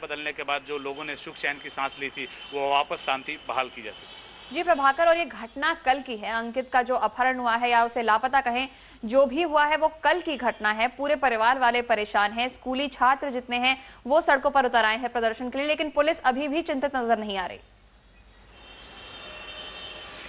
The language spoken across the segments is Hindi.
बदलने के बाद जो लोगों ने सुख चैन की सांस ली थी वो वापस शांति बहाल की जा सके। जी प्रभाकर, और ये घटना कल की है। अंकित का जो अपहरण हुआ है या उसे लापता कहें, जो भी हुआ है वो कल की घटना है। पूरे परिवार वाले परेशान हैं, स्कूली छात्र जितने हैं वो सड़कों पर उतर आए हैं प्रदर्शन के लिए, लेकिन पुलिस अभी भी चिंतित नजर नहीं आ रही।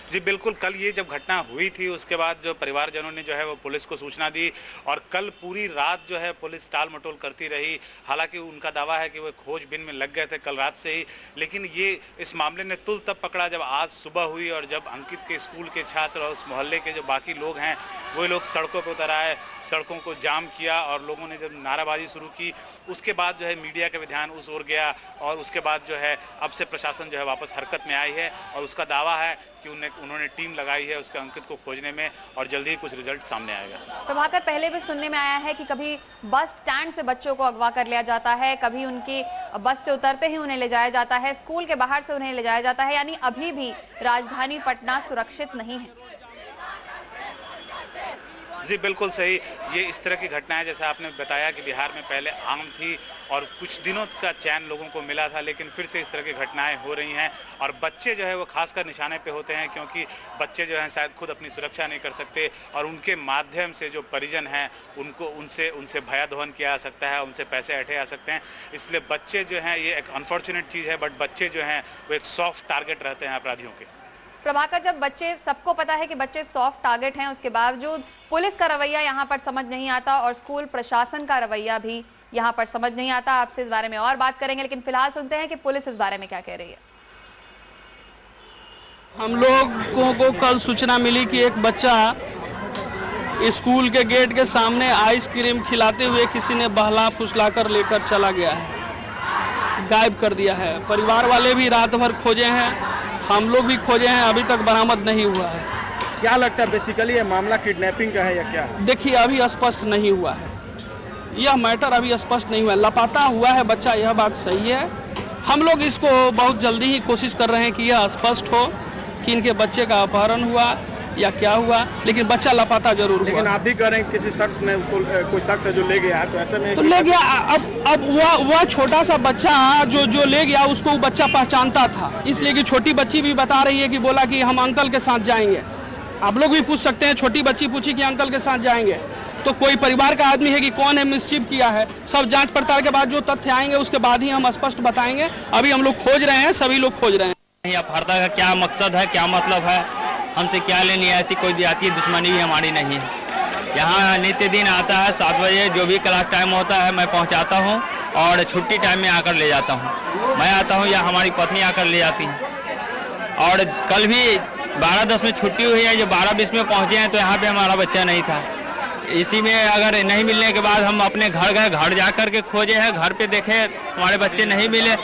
जी बिल्कुल, कल ये जब घटना हुई थी उसके बाद जो परिवारजनों ने जो है वो पुलिस को सूचना दी और कल पूरी रात जो है पुलिस टाल मटोल करती रही। हालांकि उनका दावा है कि वो खोजबीन में लग गए थे कल रात से ही, लेकिन ये इस मामले ने तुल तब पकड़ा जब आज सुबह हुई और जब अंकित के स्कूल के छात्र और उस मोहल्ले के जो बाकी लोग हैं वो लोग सड़कों पर उतर आए, सड़कों को जाम किया और लोगों ने जब नाराबाजी शुरू की उसके बाद जो है मीडिया का भी ध्यान उस ओर गया और उसके बाद जो है अब से प्रशासन जो है वापस हरकत में आई है और उसका दावा है कि उन्होंने टीम लगाई है उसके अंकित को खोजने में और जल्दी ही कुछ रिजल्ट सामने आएगा। प्रभाकर, पहले भी सुनने में आया है कि कभी बस स्टैंड से बच्चों को अगवा कर लिया जाता है, कभी उनकी बस से उतरते ही उन्हें ले जाया जाता है, स्कूल के बाहर से उन्हें ले जाया जाता है, यानी अभी भी राजधानी पटना सुरक्षित नहीं है। जी बिल्कुल सही, ये इस तरह की घटनाएं जैसा आपने बताया कि बिहार में पहले आम थी और कुछ दिनों का चैन लोगों को मिला था, लेकिन फिर से इस तरह की घटनाएं हो रही हैं और बच्चे जो है वो खासकर निशाने पे होते हैं क्योंकि बच्चे जो हैं शायद खुद अपनी सुरक्षा नहीं कर सकते और उनके माध्यम से जो परिजन हैं उनको उनसे भयादोहन किया जा सकता है, उनसे पैसे ऐंठे जा सकते हैं। इसलिए बच्चे जो हैं ये एक अनफॉर्चुनेट चीज़ है, बट बच्चे जो हैं वो एक सॉफ्ट टारगेट रहते हैं अपराधियों के। प्रभाकर, जब बच्चे, सबको पता है कि बच्चे सॉफ्ट टारगेट हैं, उसके बावजूद पुलिस का रवैया यहाँ पर समझ नहीं आता और स्कूल प्रशासन का रवैया भी यहाँ पर समझ नहीं आता। आपसे इस बारे में और बात करेंगे, लेकिन फिलहाल सुनते हैं कि पुलिस इस बारे में क्या कह रही है। हम लोगों को कल सूचना मिली कि एक बच्चा स्कूल के गेट के सामने आइसक्रीम खिलाते हुए किसी ने बहला फुसला कर लेकर चला गया है, गायब कर दिया है। परिवार वाले भी रात भर खोजे हैं, हम लोग भी खोजे हैं, अभी तक बरामद नहीं हुआ है। क्या लगता है बेसिकली ये मामला किडनैपिंग का है या क्या? देखिए अभी स्पष्ट नहीं हुआ है, यह मैटर अभी स्पष्ट नहीं हुआ है। लापता हुआ है बच्चा, यह बात सही है। हम लोग इसको बहुत जल्दी ही कोशिश कर रहे हैं कि यह स्पष्ट हो कि इनके बच्चे का अपहरण हुआ या क्या हुआ, लेकिन बच्चा लापता जरूर हुआ। लेकिन आप भी कह रहे हैं किसी शख्स ने उसको, कोई शख्स है जो ले गया है, तो ऐसे में तो ले गया। अब वह छोटा सा बच्चा जो ले गया उसको वो बच्चा पहचानता था, इसलिए कि छोटी बच्ची भी बता रही है कि बोला कि हम अंकल के साथ जाएंगे। आप लोग भी पूछ सकते हैं, छोटी बच्ची पूछी कि अंकल के साथ जाएंगे, तो कोई परिवार का आदमी है कि कौन है मिसचिफ किया है। सब जांच पड़ताल के बाद जो तथ्य आएंगे उसके बाद ही हम स्पष्ट बताएंगे। अभी हम लोग खोज रहे हैं, सभी लोग खोज रहे हैं। अपहरण का क्या मकसद है, क्या मतलब है, हमसे क्या लेनी है, ऐसी कोई जातीय दुश्मनी भी हमारी नहीं है। यहाँ नित्य दिन आता है 7 बजे, जो भी क्लास टाइम होता है मैं पहुँचाता हूँ और छुट्टी टाइम में आकर ले जाता हूँ। मैं आता हूँ या हमारी पत्नी आकर ले जाती है। और कल भी 12:10 में छुट्टी हुई है, जो 12:20 में पहुँचे हैं तो यहाँ पे हमारा बच्चा नहीं था। इसी में अगर नहीं मिलने के बाद हम अपने घर गए, घर जा कर के खोजे हैं, घर पे देखे हमारे बच्चे नहीं मिले।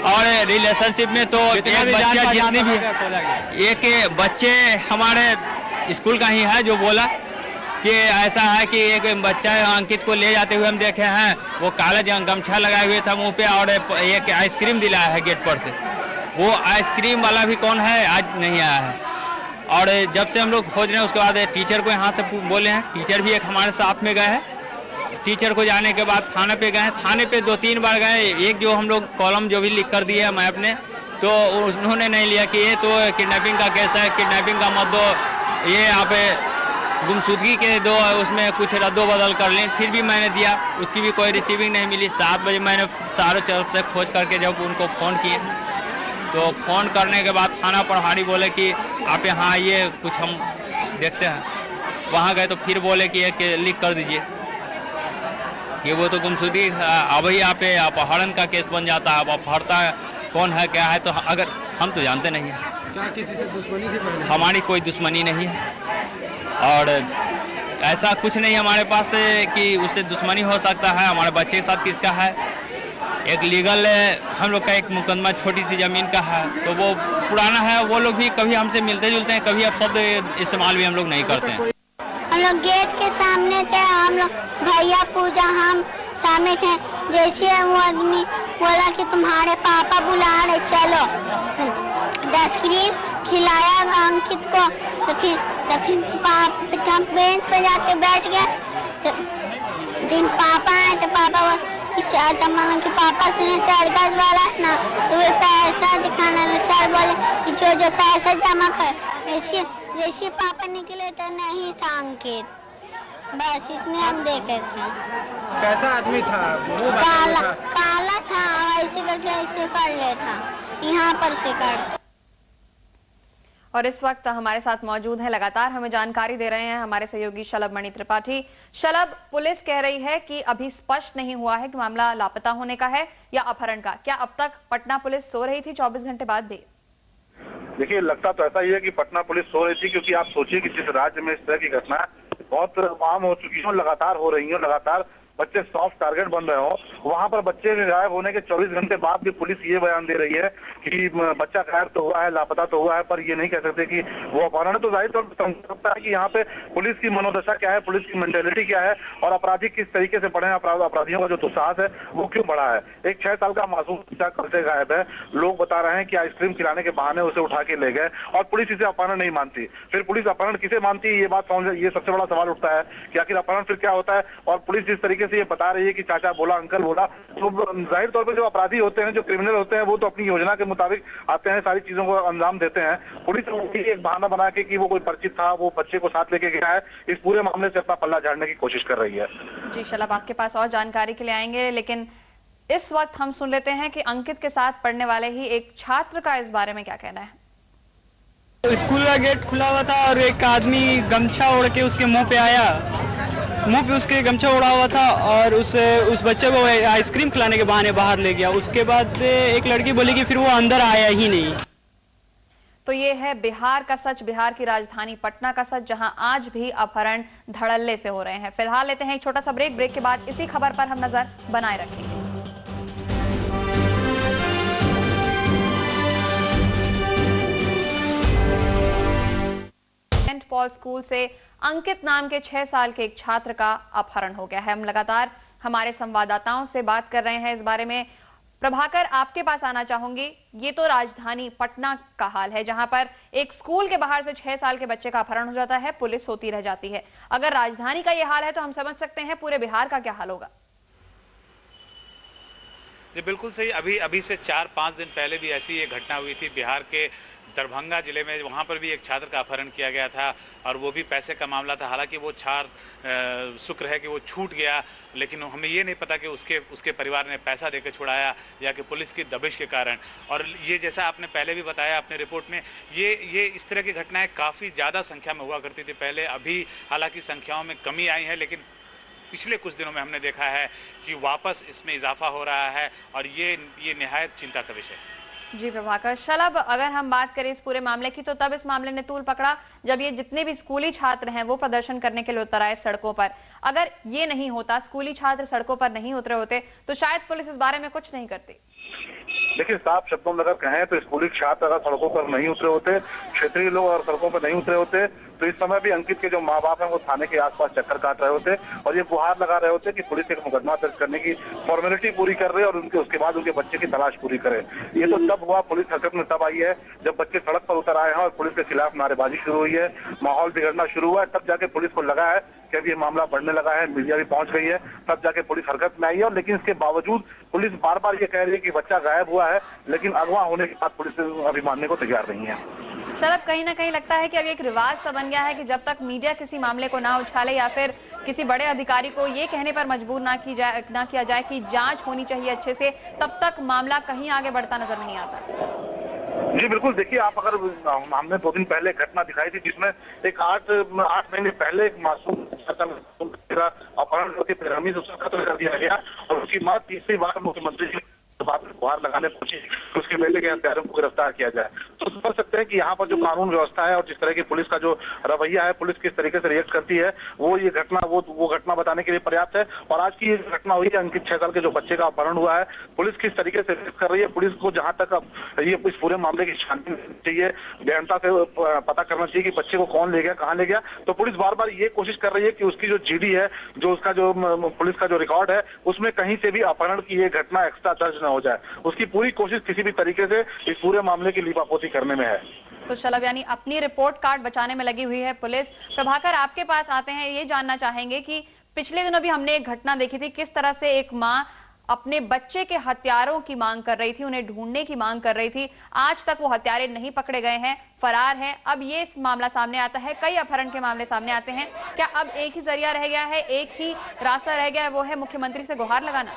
और रिलेशनशिप में तो एक बच्चा जितने भी, एक बच्चे हमारे स्कूल का ही है जो बोला कि ऐसा है कि एक बच्चा अंकित को ले जाते हुए हम देखे हैं, वो काला गमछा लगाए हुए था मुंह पे और एक आइसक्रीम दिलाया है गेट पर से। वो आइसक्रीम वाला भी कौन है आज नहीं आया है। और जब से हम लोग खोज रहे हैं उसके बाद टीचर को यहाँ से बोले हैं, टीचर भी एक हमारे साथ में गए हैं। टीचर को जाने के बाद थाने पे गए, थाने पे 2-3 बार गए। एक जो हम लोग कॉलम जो भी लिख कर दिए मैं अपने, तो उन्होंने नहीं लिया कि ये तो किडनैपिंग का केस है, किडनैपिंग का मत दो, ये यहाँ पे गुमशुदगी के दो, उसमें कुछ रद्दो बदल कर लें। फिर भी मैंने दिया, उसकी भी कोई रिसीविंग नहीं मिली। 7 बजे मैंने सारे तरफ से खोज करके जब उनको फ़ोन किए तो फ़ोन करने के बाद थाना प्रभारी बोले कि आप यहाँ आइए, कुछ हम देखते हैं। वहाँ गए तो फिर बोले कि एक लिख कर दीजिए कि वो तो गुमशुदगी, अब ही यहाँ पे अपहरण का केस बन जाता है। अब अपहरता कौन है क्या है तो अगर हम तो जानते नहीं हैं। क्या किसी से दुश्मनी थी पहले? हमारी कोई दुश्मनी नहीं है और ऐसा कुछ नहीं हमारे पास कि उससे दुश्मनी हो सकता है। हमारे बच्चे के साथ किसका है, एक लीगल हम लोग का एक मुकदमा छोटी सी ज़मीन का है, तो वो पुराना है। वो लोग भी कभी हमसे मिलते जुलते हैं, कभी अब शब्द इस्तेमाल भी हम लोग नहीं करते हैं। हम लोग गेट के सामने थे, हम लोग भैया पूजा हम सामने थे। जैसे वो आदमी बोला कि तुम्हारे पापा बुला रहे, चलो। 10 क्रीम खिलाया अंकित को, तो फिर हम बेंच पे जाके बैठ गए। तो दिन पापा आए तो पापा कि चाहता मतलब कि पापा सुने सर्कस वाला है ना, तो वे पैसा दिखाना सर बोले कि जो पैसा जमा कर, जैसे पापा निकले तो नहीं था अंकित, बस इतने हम देखे थे। कैसा आदमी था? काला था, ऐसे करके ऐसे कर ले था, यहाँ पर से कर। और इस वक्त हमारे साथ मौजूद है, लगातार हमें जानकारी दे रहे हैं हमारे सहयोगी शलभ मणि त्रिपाठी। शलभ, पुलिस कह रही है कि अभी स्पष्ट नहीं हुआ है कि मामला लापता होने का है या अपहरण का। क्या अब तक पटना पुलिस सो रही थी 24 घंटे बाद भी? देखिए, लगता तो ऐसा ही है कि पटना पुलिस सो रही थी, क्योंकि आप सोचिए कि जिस राज्य में इस तरह की घटना बहुत आम हो चुकी है, लगातार हो रही है, लगातार बच्चे सॉफ्ट टारगेट बन रहे हो, वहां पर बच्चे गायब होने के 24 घंटे बाद भी पुलिस ये बयान दे रही है कि बच्चा गायब तो हुआ है, लापता तो हुआ है, पर ये नहीं कह सकते कि वो अपहरण है। तो जाहिर तौर पर समझता है कि यहाँ पे पुलिस की मनोदशा क्या है, पुलिस की मेंटेलिटी क्या है, और अपराधी किस तरीके से बढ़े हैं, अपराधियों का जो दुस्साहस है वो क्यों बढ़ा है। एक 6 साल का मासूम बच्चा कल से गायब है, लोग बता रहे हैं कि आइसक्रीम खिलाने के बहाने उसे उठा के ले गए, और पुलिस इसे अपहरण नहीं मानती। फिर पुलिस अपहरण किसे मानती है, ये बात ये सबसे बड़ा सवाल उठता है कि आखिर अपहरण फिर क्या होता है। और पुलिस जिस तरीके से ये बता रही है कि चाचा बोला, अंकल बोला, तो जाहिर तौर पर जो अपराधी होते हैं, जो क्रिमिनल होते हैं, वो तो अपनी योजना के मुताबिक आते हैं, सारी चीजों को अंजाम देते हैं। पुलिस एक बहाना बना के कि वो कोई परिचित था, वो बच्चे को साथ लेके गया है, इस पूरे मामले से अपना पल्ला झाड़ने की कोशिश कर रही है। जी शलभ, आपके पास और जानकारी के लिए आएंगे, लेकिन इस वक्त हम सुन लेते हैं कि अंकित के साथ पढ़ने वाले ही एक छात्र का इस बारे में क्या कहना है। स्कूल का गेट खुला हुआ था और एक आदमी गमछा ओढ़ के उसके मुंह पे आया, मुंह पे उसके गमछा ओढ़ा हुआ था, और उस बच्चे को आइसक्रीम खिलाने के बहाने बाहर ले गया। उसके बाद एक लड़की बोली कि फिर वो अंदर आया ही नहीं। तो ये है बिहार का सच, बिहार की राजधानी पटना का सच, जहां आज भी अपहरण धड़ल्ले से हो रहे हैं। फिलहाल लेते हैं एक छोटा सा ब्रेक, ब्रेक के बाद इसी खबर पर हम नजर बनाए रखेंगे। सेंट पॉल स्कूल से अंकित नाम के 6 साल के एक छात्र का अपहरण हो गया है। हम लगातार हमारे संवाददाताओं से बात कर रहे हैं इस बारे में। प्रभाकर, आपके पास आना चाहूंगी। ये तो राजधानी पटना का हाल है, जहां पर एक स्कूल के बाहर से 6 साल के बच्चे का अपहरण हो जाता है, पुलिस होती रह जाती है। अगर राजधानी का ये हाल है तो हम समझ सकते हैं पूरे बिहार का क्या हाल होगा। जी बिल्कुल सही। अभी से 4-5 दिन पहले भी ऐसी एक घटना हुई थी बिहार के दरभंगा जिले में। वहाँ पर भी एक छात्र का अपहरण किया गया था, और वो भी पैसे का मामला था। हालांकि वो शुक्र है कि वो छूट गया, लेकिन हमें ये नहीं पता कि उसके परिवार ने पैसा देकर छुड़ाया या कि पुलिस की दबिश के कारण। और ये जैसा आपने पहले भी बताया अपने रिपोर्ट में, ये इस तरह की घटनाएं काफ़ी ज़्यादा संख्या में हुआ करती थी पहले। अभी हालांकि संख्याओं में कमी आई है, लेकिन पिछले कुछ दिनों में हमने देखा है कि वापस इसमें इजाफा हो रहा है, और ये निहायत चिंता का विषय है। जी प्रभाकर। शलभ, अगर हम बात करें इस पूरे मामले की, तो तब इस मामले ने तूल पकड़ा जब ये जितने भी स्कूली छात्र हैं वो प्रदर्शन करने के लिए उतर आए सड़कों पर। अगर ये नहीं होता, स्कूली छात्र सड़कों पर नहीं उतरे होते, तो शायद पुलिस इस बारे में कुछ नहीं करती। देखिए, साफ शब्दों में अगर कहें तो स्कूली छात्र अगर सड़कों पर नहीं उतरे होते, क्षेत्रीय लोग अगर सड़कों पर नहीं उतरे होते, तो इस समय भी अंकित के जो माँ बाप हैं वो थाने के आसपास चक्कर काट रहे होते और ये गुहार लगा रहे होते कि पुलिस एक मुकदमा दर्ज करने की फॉर्मेलिटी पूरी कर रहे और उसके बाद उनके बच्चे की तलाश पूरी करे। ये तो तब हुआ, पुलिस हरकत में तब आई है जब बच्चे सड़क पर उतर आए हैं और पुलिस के खिलाफ नारेबाजी शुरू हुई है, माहौल बिगड़ना शुरू हुआ है। तब जाके पुलिस को लगा है कि अब ये मामला बढ़ने लगा है, मीडिया भी पहुंच गई है, तब जाके पुलिस हरकत में आई है। लेकिन इसके बावजूद पुलिस बार बार ये कह रही है कि बच्चा गायब हुआ है, लेकिन अगवा होने के बाद पुलिस अभी मानने को तैयार नहीं है। शलभ, कहीं ना कहीं लगता है कि अब एक रिवाज सा बन गया है कि जब तक मीडिया किसी मामले को ना उछाले या फिर किसी बड़े अधिकारी को ये कहने पर मजबूर ना किया जाए कि जांच होनी चाहिए अच्छे से, तब तक मामला कहीं आगे बढ़ता नजर नहीं आता। जी बिल्कुल। देखिए, आप अगर हमने 2 दिन पहले घटना दिखाई थी जिसमें एक 8 महीने पहले एक मासूम अपहरण करके बेरहमी से उसका कत्ल कर दिया गया और उसकी मां तीसरी बार मुख्यमंत्री जी गुहार लगाने पहुंची तो उसके बेटे के हत्यारों को गिरफ्तार किया जाए। तो समझ सकते हैं कि यहाँ पर जो कानून व्यवस्था है और जिस तरह की पुलिस का जो रवैया है, पुलिस किस तरीके से रिएक्ट करती है, वो ये घटना वो घटना बताने के लिए पर्याप्त है। और आज की ये घटना हुई है, अंकित 6 साल के जो बच्चे का अपहरण हुआ है, पुलिस किस तरीके से रिएक्ट कर रही है। पुलिस को जहाँ तक अब ये इस पूरे मामले की छानबीन चाहिए, गहनता से पता करना चाहिए कि बच्चे को कौन ले गया, कहाँ ले गया। तो पुलिस बार बार ये कोशिश कर रही है कि उसकी जो जीडी है, जो उसका जो पुलिस का जो रिकॉर्ड है, उसमें कहीं से भी अपहरण की ये घटना एक्स्ट्रा दर्ज न हो जाए। उसकी पूरी कोशिश किसी भी तरीके से इस पूरे मामले की लीपापोती करने में है। तो शलभ, यानी अपनी रिपोर्ट कार्ड बचाने में लगी हुई है पुलिस। प्रभाकर, आपके पास आते हैं, ये जानना चाहेंगे कि पिछले दिनों भी हमने एक घटना देखी थी, किस तरह से एक माँ अपने बच्चे के हत्यारों की मांग कर रही थी, उन्हें ढूंढने की मांग कर रही थी। आज तक वो हत्यारे नहीं पकड़े गए हैं, फरार हैं। अब ये मामला सामने आता है, कई अपहरण के मामले सामने आते हैं। क्या अब एक ही जरिया रह गया है, एक ही रास्ता रह गया है, वो है मुख्यमंत्री से गुहार लगाना?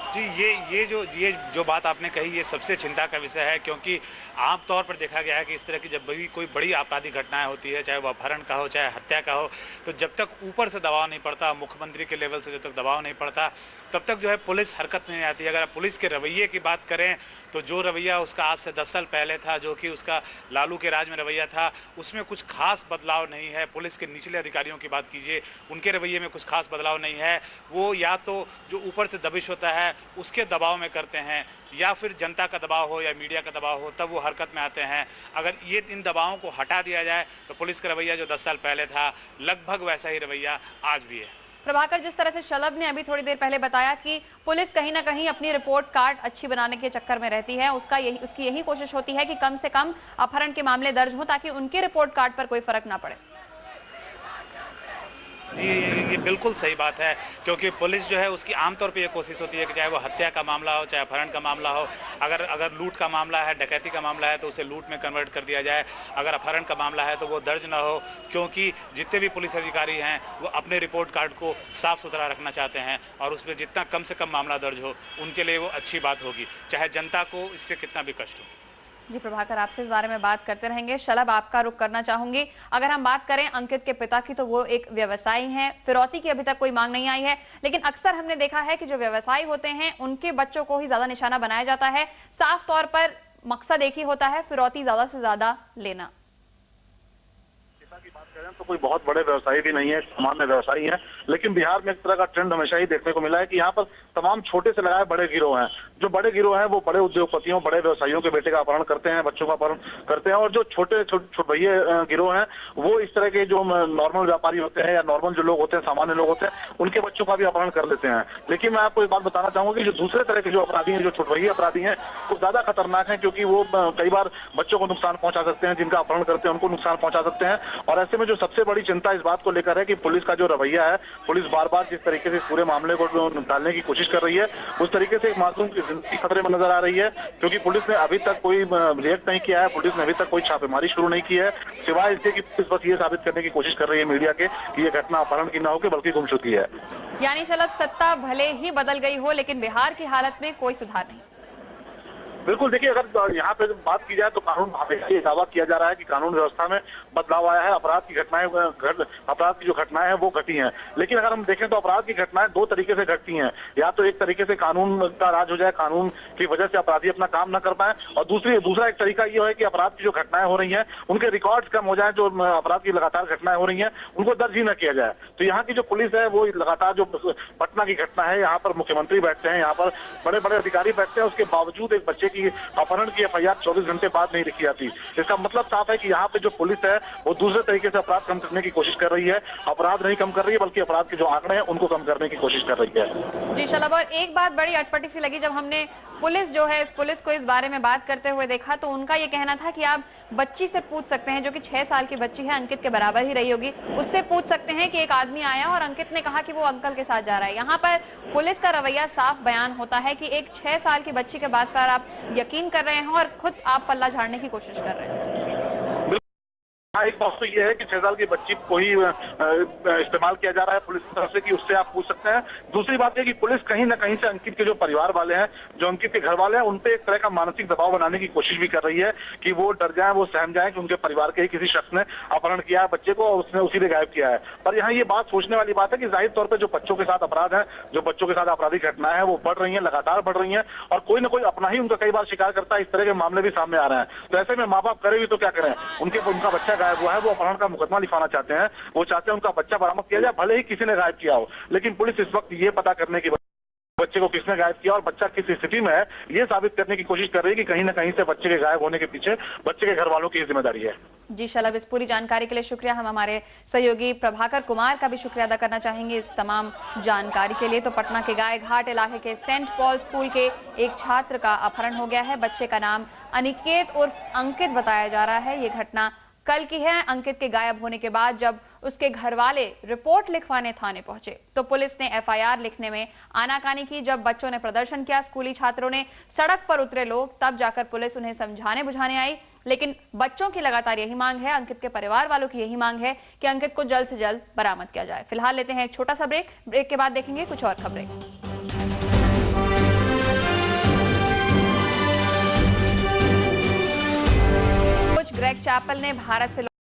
जी, ये जो बात आपने कही, ये सबसे चिंता का विषय है, क्योंकि आमतौर पर देखा गया है कि इस तरह की जब भी कोई बड़ी आपराधिक घटनाएं होती है, चाहे वो अपहरण का हो, चाहे हत्या का हो, तो जब तक ऊपर से दबाव नहीं पड़ता, मुख्यमंत्री के लेवल से जब तक दबाव नहीं पड़ता, तब तक जो है पुलिस हरकत में नहीं आती। अगर आप पुलिस के रवैये की बात करें तो जो रवैया उसका आज से 10 साल पहले था, जो कि उसका लालू के राज में रवैया था, उसमें कुछ खास बदलाव नहीं है। पुलिस के निचले अधिकारियों की बात कीजिए, उनके रवैये में कुछ खास बदलाव नहीं है। वो या तो जो ऊपर से दबिश होता है उसके दबाव में करते हैं, या फिर जनता का दबाव हो या मीडिया का दबाव हो, तब वो हरकत में आते हैं। अगर ये इन दबावों को हटा दिया जाए तो पुलिस का रवैया जो 10 साल पहले था, लगभग वैसा ही रवैया आज भी है। प्रभाकर, जिस तरह से शलभ ने अभी थोड़ी देर पहले बताया कि पुलिस कहीं ना कहीं अपनी रिपोर्ट कार्ड अच्छी बनाने के चक्कर में रहती है, उसकी यही कोशिश होती है कि कम से कम अपहरण के मामले दर्ज हो ताकि उनके रिपोर्ट कार्ड पर कोई फर्क ना पड़े। जी, ये बिल्कुल सही बात है, क्योंकि पुलिस जो है उसकी आमतौर पे ये कोशिश होती है कि चाहे वो हत्या का मामला हो, चाहे अपहरण का मामला हो, अगर लूट का मामला है, डकैती का मामला है, तो उसे लूट में कन्वर्ट कर दिया जाए। अगर अपहरण का मामला है तो वो दर्ज ना हो, क्योंकि जितने भी पुलिस अधिकारी हैं वो अपने रिपोर्ट कार्ड को साफ सुथरा रखना चाहते हैं, और उसमें जितना कम से कम मामला दर्ज हो उनके लिए वो अच्छी बात होगी, चाहे जनता को इससे कितना भी कष्ट हो। जी प्रभाकर, आपसे इस बारे में बात करते रहेंगे। शलभ, आपका रुख करना चाहूंगी। अगर हम बात करें अंकित के पिता की, तो वो एक व्यवसायी हैं, फिरौती की अभी तक कोई मांग नहीं आई है, लेकिन अक्सर हमने देखा है कि जो व्यवसायी होते हैं उनके बच्चों को ही ज्यादा निशाना बनाया जाता है। साफ तौर पर मकसद एक ही होता है, फिरौती ज्यादा से ज्यादा लेना। की बात करें तो कोई बहुत बड़े व्यवसायी भी नहीं है, सामान्य व्यवसायी है, लेकिन बिहार में एक तरह का ट्रेंड हमेशा ही देखने को मिला है कि यहाँ पर तमाम छोटे से लगाए बड़े गिरोह हैं। जो बड़े गिरोह हैं वो बड़े उद्योगपतियों, बड़े व्यवसायियों के बेटे का अपहरण करते हैं, बच्चों का अपहरण करते हैं, और जो छोटे भैया गिरोह हैं वो इस तरह के जो नॉर्मल व्यापारी होते हैं या नॉर्मल जो लोग होते हैं, सामान्य लोग होते हैं, उनके बच्चों का भी अपहरण कर लेते हैं। लेकिन मैं आपको एक बात बताना चाहूंगा कि जो दूसरे तरह के जो अपराधी हैं, जो छोटे अपराधी हैं, वो ज्यादा खतरनाक है, क्योंकि वो कई बार बच्चों को नुकसान पहुंचा सकते हैं, जिनका अपहरण करते हैं उनको नुकसान पहुंचा सकते हैं। और ऐसे में जो सबसे बड़ी चिंता इस बात को लेकर है कि पुलिस का जो रवैया है, पुलिस बार बार जिस तरीके से पूरे मामले को निकालने की कोशिश कर रही है, उस तरीके से एक मासूम की जिंदगी खतरे में नजर आ रही है, क्योंकि पुलिस ने अभी तक कोई रिएक्ट नहीं किया है, पुलिस ने अभी तक कोई छापेमारी शुरू नहीं की है, सिवाय इसके कि पुलिस बस ये साबित करने की कोशिश कर रही है मीडिया के कि ये घटना अपहरण की ना हो, बल्कि गुमशुदगी है। यानी शलभ, सत्ता भले ही बदल गई हो, लेकिन बिहार की हालत में कोई सुधार नहीं। बिल्कुल, देखिए, अगर यहाँ पे बात की जाए तो कानून हमेशा ये दावा किया जा रहा है कि कानून व्यवस्था में बदलाव आया है, अपराध की जो घटनाएं हैं वो घटी हैं। लेकिन अगर हम देखें तो अपराध की घटनाएं दो तरीके से घटती हैं, या तो एक तरीके से कानून का राज हो जाए, कानून की वजह से अपराधी अपना काम न कर पाए, और दूसरा एक तरीका ये है कि अपराध की जो घटनाएं हो रही हैं उनके रिकॉर्ड कम हो जाए, जो अपराध की लगातार घटनाएं हो रही हैं उनको दर्ज ही न किया जाए। तो यहाँ की जो पुलिस है वो लगातार, जो पटना की घटना है, यहाँ पर मुख्यमंत्री बैठते हैं, यहाँ पर बड़े बड़े अधिकारी बैठते हैं, उसके बावजूद एक बच्चे अपहरण की एफआईआर 24 घंटे बाद नहीं लिखी जाती। इसका मतलब साफ है कि यहाँ पे जो पुलिस है वो दूसरे तरीके से अपराध कम करने की कोशिश कर रही है, अपराध नहीं कम कर रही है, बल्कि अपराध के जो आंकड़े हैं उनको कम करने की कोशिश कर रही है। जी शलभ, और एक बात बड़ी अटपटी सी लगी जब हमने पुलिस पुलिस को इस बारे में बात करते हुए देखा, तो उनका ये कहना था कि आप बच्ची से पूछ सकते हैं, जो कि 6 साल की बच्ची है, अंकित के बराबर ही रही होगी, उससे पूछ सकते हैं कि एक आदमी आया और अंकित ने कहा कि वो अंकल के साथ जा रहा है। यहाँ पर पुलिस का रवैया साफ बयान होता है कि एक 6 साल की बच्ची के बात पर आप यकीन कर रहे हैं और खुद आप पल्ला झाड़ने की कोशिश कर रहे हैं। एक बात तो ये है कि 6 साल की बच्ची को ही इस्तेमाल किया जा रहा है पुलिस की तरफ से कि उससे आप पूछ सकते हैं। दूसरी बात है कि पुलिस कहीं ना कहीं से अंकित के जो परिवार वाले हैं, जो अंकित के घर वाले हैं, उन पे एक तरह का मानसिक दबाव बनाने की कोशिश भी कर रही है कि वो डर जाए, वो सहम जाए कि उनके परिवार के ही किसी शख्स ने अपहरण किया है बच्चे को और उसने उसी ने गायब किया है। पर यहाँ ये बात सोचने वाली बात है कि जाहिर तौर पर जो बच्चों के साथ अपराध है, जो बच्चों के साथ आपराधिक घटनाएं हैं, वो बढ़ रही है, लगातार बढ़ रही है, और कोई ना कोई अपना ही उनका कई बार शिकार करता है। इस तरह के मामले भी सामने आ रहे हैं। तो ऐसे में माँ बाप करे भी तो क्या करें, उनका बच्चा गायब हुआ है, वो अपहरण का मुकदमा लिखाना चाहते हैं, वो चाहते हैं उनका बच्चा बरामद किया जाए, भले ही किसी ने गायब किया हो। लेकिन पुलिस इस वक्त ये पता करने की, बच्चे को किसने गायब किया और बच्चा किस स्थिति में है, ये साबित करने की कोशिश कर रही है कि कहीं ना कहीं से बच्चे के गायब होने के पीछे बच्चे के घर वालों की जिम्मेदारी है। जी शलभ, इस पूरी जानकारी के लिए शुक्रिया। हम हमारे सहयोगी प्रभाकर कुमार का भी शुक्रिया अदा करना चाहेंगे इस तमाम जानकारी के लिए। तो पटना के गाय घाट इलाके के सेंट पॉल स्कूल के एक छात्र का अपहरण हो गया है। बच्चे का नाम अनिकेत उर्फ अंकित बताया जा रहा है। ये घटना कल की है। अंकित के गायब होने के बाद जब उसके घर वाले रिपोर्ट लिखवाने थाने पहुंचे तो पुलिस ने एफआईआर लिखने में आनाकानी की। जब बच्चों ने प्रदर्शन किया, स्कूली छात्रों ने सड़क पर उतरे लोग, तब जाकर पुलिस उन्हें समझाने बुझाने आई। लेकिन बच्चों की लगातार यही मांग है, अंकित के परिवार वालों की यही मांग है कि अंकित को जल्द से जल्द बरामद किया जाए। फिलहाल लेते हैं एक छोटा सा ब्रेक के बाद देखेंगे कुछ और खबरें। कोच ग्रेग चैपल ने भारत से